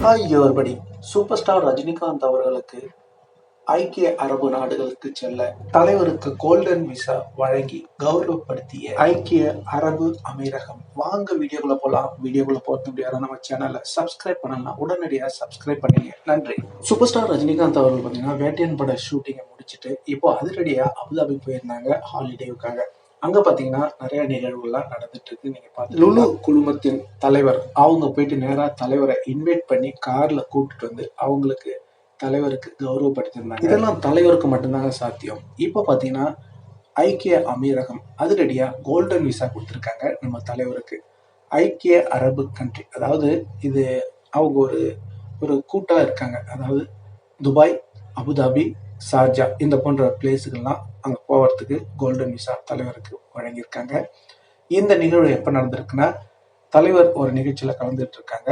Hi everybody. Super star Rajinikanth அவர்களுக்கு ஐக்கிய அரபு நாடுகளுக்கு செல்ல தலைவருக்கு கோல்டன் விசா வழங்கி கௌரவப்படுத்திய ஐக்கிய அரபு அமீரகம். வாங்க வீடியோக்குள்ள போலாம். வீடியோக்குள்ள போறது முடியாத நம்ம சேனலை சப்ஸ்கிரைப் பண்ணலாம். உடனடியாக சப்ஸ்கிரைப் பண்ணீங்க. நன்றி. சூப்பர் ஸ்டார் ரஜினிகாந்த் அவர்கள் பார்த்தீங்கன்னா வேட்டையன் பட ஷூட்டிங்கை முடிச்சுட்டு இப்போ அதிரடியாக அபுதாபி போயிருந்தாங்க ஹாலிடேவுக்காக. அங்க பாத்தீங்கன்னா நிறைய நிகழ்வுகள்லாம் நடந்துட்டு இருக்கு. நீங்க பாத்து லுலு குழுமத்தின் தலைவர் அவங்க போயிட்டு நேரா தலைவரை இன்வைட் பண்ணி கார்ல கூப்பிட்டு வந்து அவங்களுக்கு தலைவருக்கு கௌரவப்படுத்தியிருந்தாங்க. இதெல்லாம் தலைவருக்கு மட்டும்தாங்க சாத்தியம். இப்போ பாத்தீங்கன்னா ஐக்கிய அமீரகம் அதிரடியா கோல்டன் விசா கொடுத்துருக்காங்க நம்ம தலைவருக்கு. ஐக்கிய அரபு கண்ட்ரி, அதாவது இது அவங்க ஒரு ஒரு கூட்டா இருக்காங்க. அதாவது துபாய், அபுதாபி, ஷார்ஜா இந்த போன்ற பிளேஸுகள்லாம் அங்கே போகிறதுக்கு கோல்டன் விசா தலைவருக்கு வழங்கியிருக்காங்க. இந்த நிகழ்வு எப்போ நடந்திருக்குன்னா, தலைவர் ஒரு நிகழ்ச்சியில் கலந்துட்டு இருக்காங்க.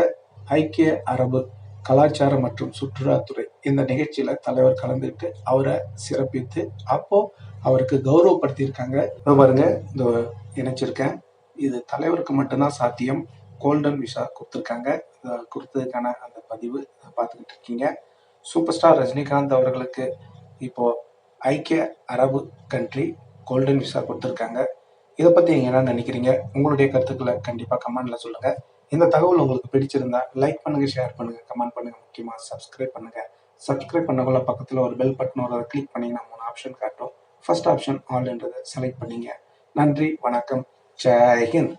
ஐக்கிய அரபு கலாச்சாரம் மற்றும் சுற்றுலாத்துறை இந்த நிகழ்ச்சியில் தலைவர் கலந்துட்டு அவரை சிறப்பித்து அப்போ அவருக்கு கௌரவப்படுத்தியிருக்காங்க. பாருங்க, இந்த இணைச்சிருக்கேன். இது தலைவருக்கு மட்டும்தான் சாத்தியம். கோல்டன் விசா கொடுத்துருக்காங்க. கொடுத்ததுக்கான அந்த பதிவு பார்த்துக்கிட்டு இருக்கீங்க. சூப்பர் ஸ்டார் ரஜினிகாந்த் அவர்களுக்கு இப்போ ஐக்கிய அரபு கண்ட்ரி கோல்டன் விசா கொடுத்துருக்காங்க. இதை பற்றி நீங்கள் என்ன நினைக்கிறீங்க? உங்களுடைய கருத்துக்களை கண்டிப்பாக கமெண்ட்ல சொல்லுங்க. இந்த தகவல் உங்களுக்கு பிடிச்சிருந்தா லைக் பண்ணுங்க, ஷேர் பண்ணுங்க, கமெண்ட் பண்ணுங்க. முக்கியமாக சப்ஸ்கிரைப் பண்ணுங்க. சப்ஸ்கிரைப் பண்ணக்குள்ள பக்கத்தில் ஒரு பெல் பட்டன் வரும். அதை கிளிக் பண்ணீங்கன்னா 3 ஆப்ஷன் காட்டும். ஃபர்ஸ்ட் ஆப்ஷன் ஆல்ன்றதை செலக்ட் பண்ணீங்க. நன்றி, வணக்கம், ஜெய் ஹிந்த்.